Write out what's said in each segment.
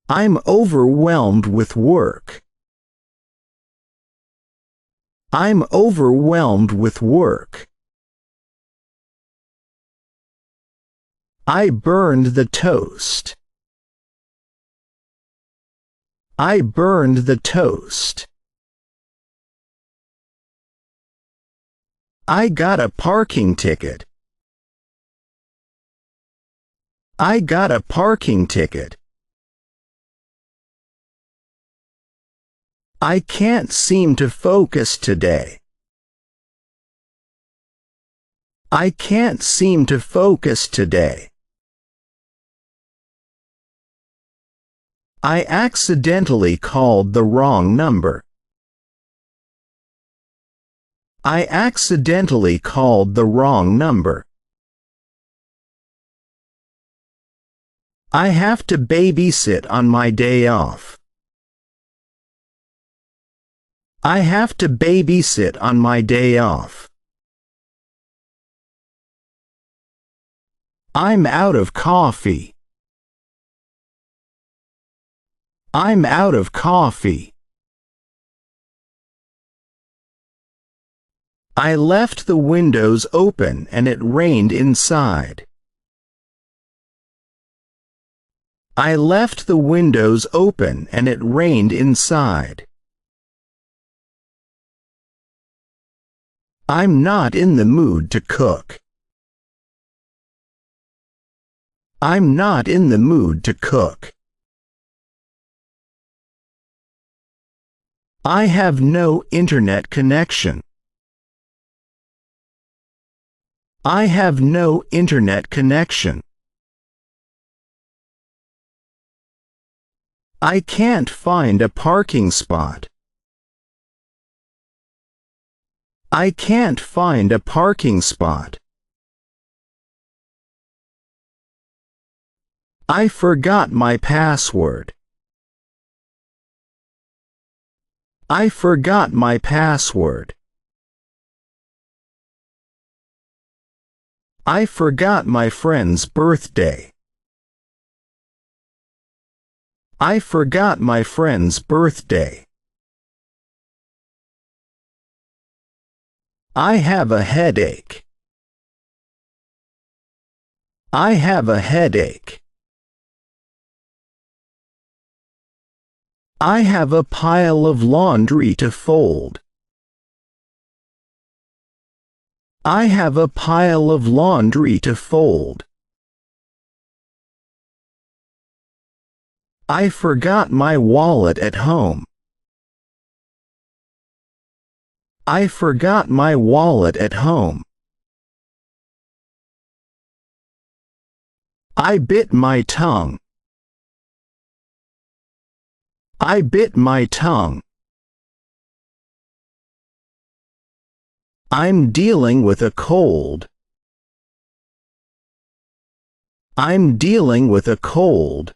I'm overwhelmed with work. I'm overwhelmed with work. I burned the toast. I burned the toast. I got a parking ticket. I got a parking ticket. I can't seem to focus today. I can't seem to focus today. I accidentally called the wrong number. I accidentally called the wrong number. I have to babysit on my day off. I have to babysit on my day off. I'm out of coffee. I'm out of coffee. I left the windows open and it rained inside. I left the windows open and it rained inside. I'm not in the mood to cook. I'm not in the mood to cook. I have no internet connection. I have no internet connection. I can't find a parking spot. I can't find a parking spot. I forgot my password. I forgot my password. I forgot my friend's birthday. I forgot my friend's birthday. I have a headache. I have a headache. I have a pile of laundry to fold. I have a pile of laundry to fold. I forgot my wallet at home. I forgot my wallet at home. I bit my tongue. I bit my tongue. I'm dealing with a cold. I'm dealing with a cold.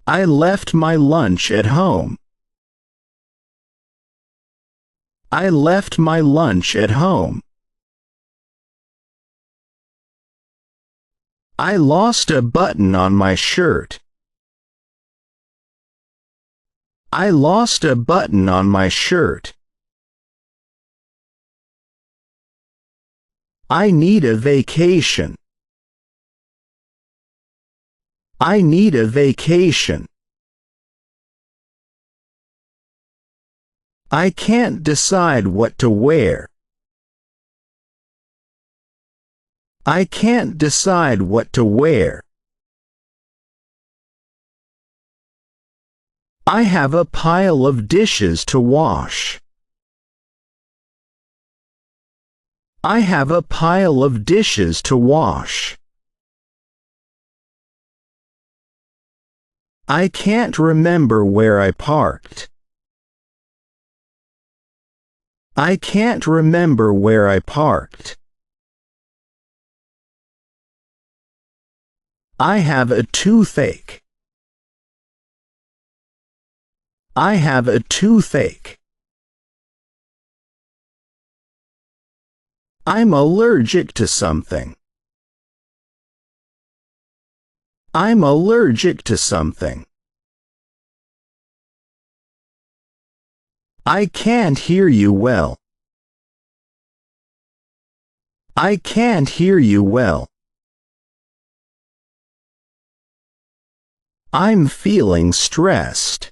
I left my lunch at home. I left my lunch at home. I lost a button on my shirt. I lost a button on my shirt. I need a vacation. I need a vacation. I can't decide what to wear. I can't decide what to wear. I have a pile of dishes to wash. I have a pile of dishes to wash. I can't remember where I parked. I can't remember where I parked. I have a toothache. I have a toothache. I'm allergic to something. I'm allergic to something. I can't hear you well. I can't hear you well. I'm feeling stressed.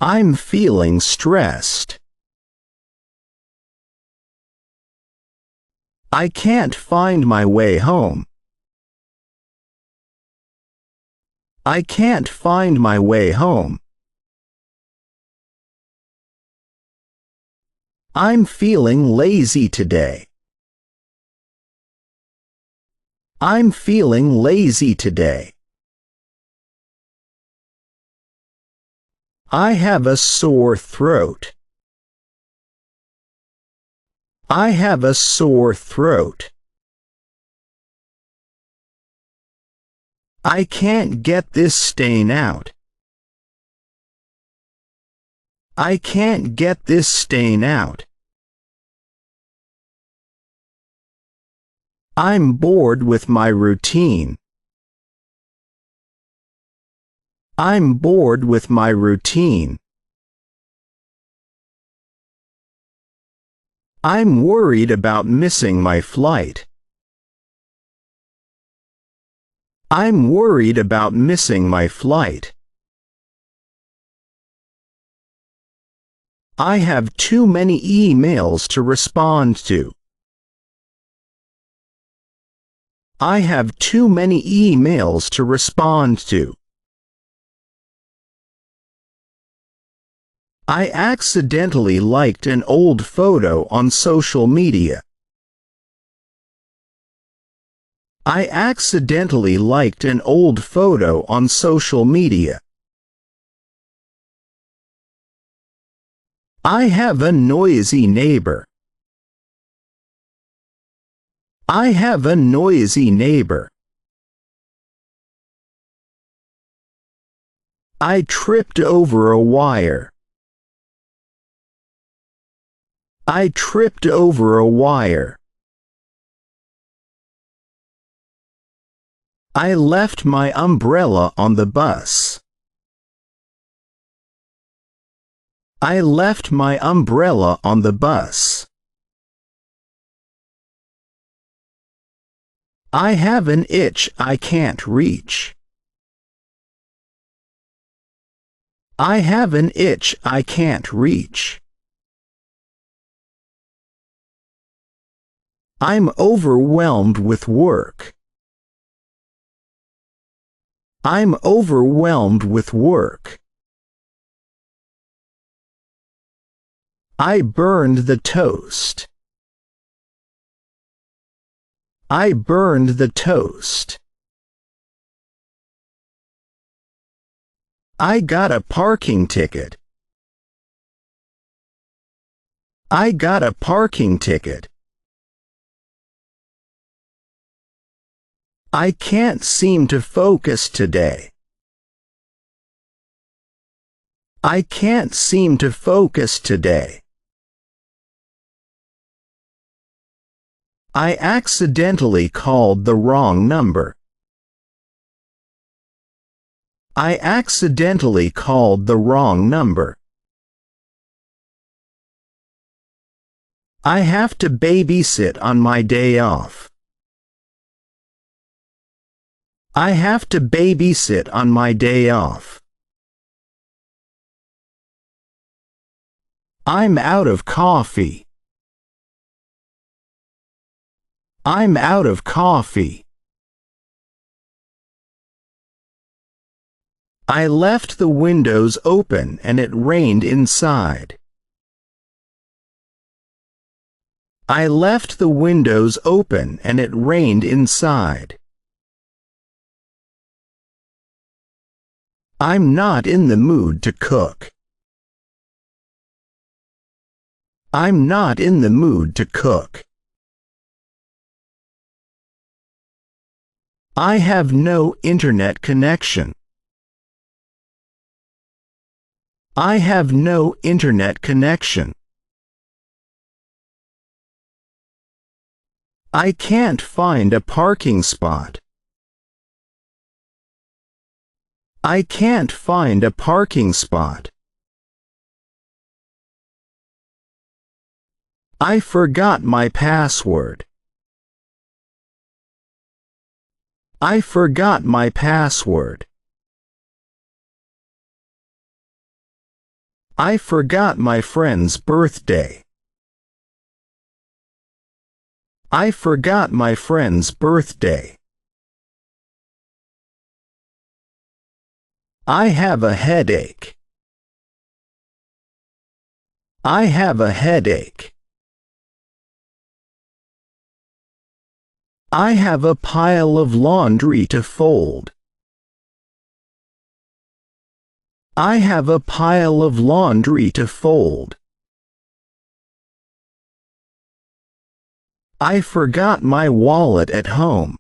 I'm feeling stressed. I can't find my way home. I can't find my way home. I'm feeling lazy today. I'm feeling lazy today. I have a sore throat. I have a sore throat. I can't get this stain out. I can't get this stain out. I'm bored with my routine. I'm bored with my routine. I'm worried about missing my flight. I'm worried about missing my flight. I have too many emails to respond to. I have too many emails to respond to. I accidentally liked an old photo on social media. I accidentally liked an old photo on social media. I have a noisy neighbor. I have a noisy neighbor. I tripped over a wire. I tripped over a wire. I left my umbrella on the bus. I left my umbrella on the bus. I have an itch I can't reach. I have an itch I can't reach. I'm overwhelmed with work. I'm overwhelmed with work. I burned the toast. I burned the toast. I got a parking ticket. I got a parking ticket. I can't seem to focus today. I can't seem to focus today. I accidentally called the wrong number. I accidentally called the wrong number. I have to babysit on my day off. I have to babysit on my day off. I'm out of coffee. I'm out of coffee. I left the windows open and it rained inside. I left the windows open and it rained inside. I'm not in the mood to cook. I'm not in the mood to cook. I have no internet connection. I have no internet connection. I can't find a parking spot. I can't find a parking spot. I forgot my password. I forgot my password. I forgot my friend's birthday. I forgot my friend's birthday. I have a headache. I have a headache. I have a pile of laundry to fold. I have a pile of laundry to fold. I forgot my wallet at home.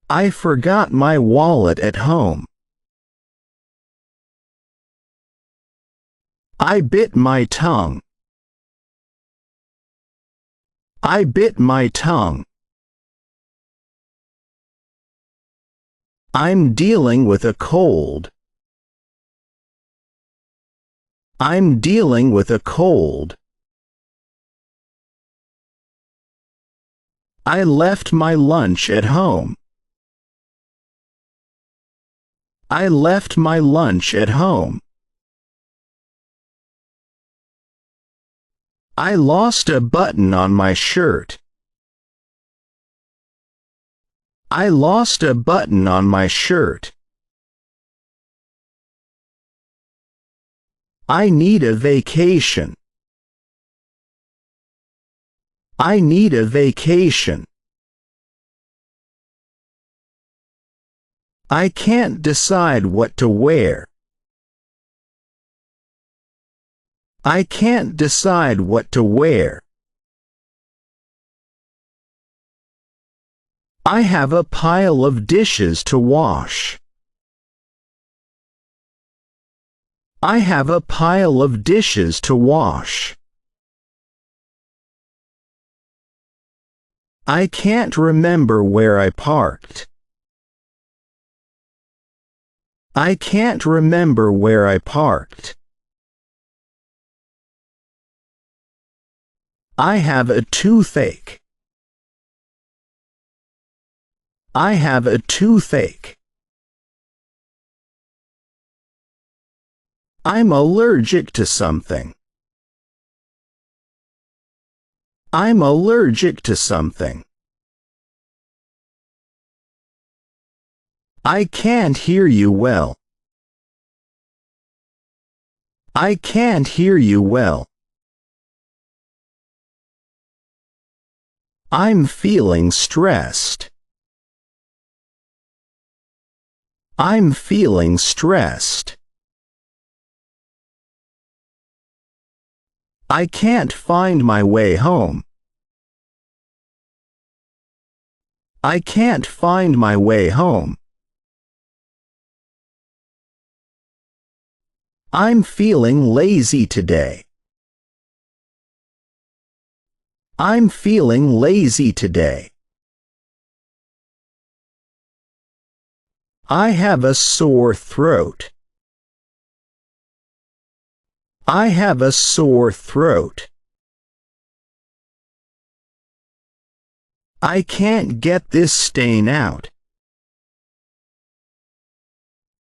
I forgot my wallet at home. I bit my tongue. I bit my tongue. I'm dealing with a cold. I'm dealing with a cold. I left my lunch at home. I left my lunch at home. I lost a button on my shirt. I lost a button on my shirt. I need a vacation. I need a vacation. I can't decide what to wear. I can't decide what to wear. I have a pile of dishes to wash. I have a pile of dishes to wash. I can't remember where I parked. I can't remember where I parked. I have a toothache. I have a toothache. I'm allergic to something. I'm allergic to something. I can't hear you well. I can't hear you well. I'm feeling stressed. I'm feeling stressed. I can't find my way home. I can't find my way home. I'm feeling lazy today. I'm feeling lazy today. I have a sore throat. I have a sore throat. I can't get this stain out.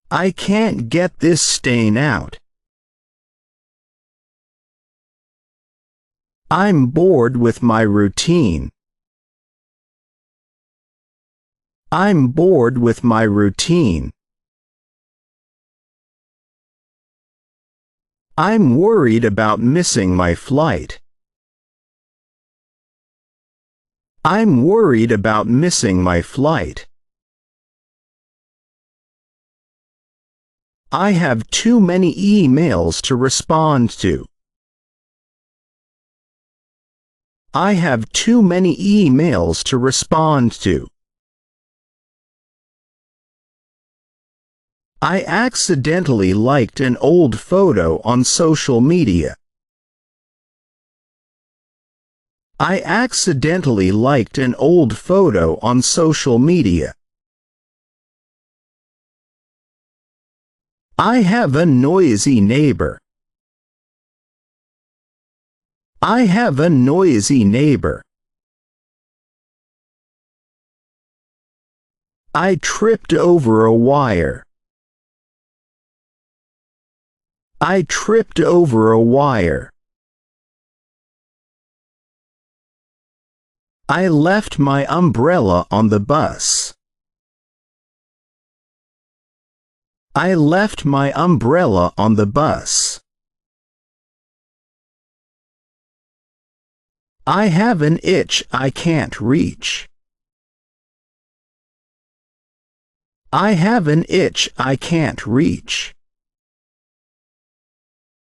I can't get this stain out. I'm bored with my routine. I'm bored with my routine. I'm worried about missing my flight. I'm worried about missing my flight. I have too many emails to respond to. I have too many emails to respond to. I accidentally liked an old photo on social media. I accidentally liked an old photo on social media. I have a noisy neighbor. I have a noisy neighbor. I tripped over a wire. I tripped over a wire. I left my umbrella on the bus. I left my umbrella on the bus. I have an itch I can't reach. I have an itch I can't reach.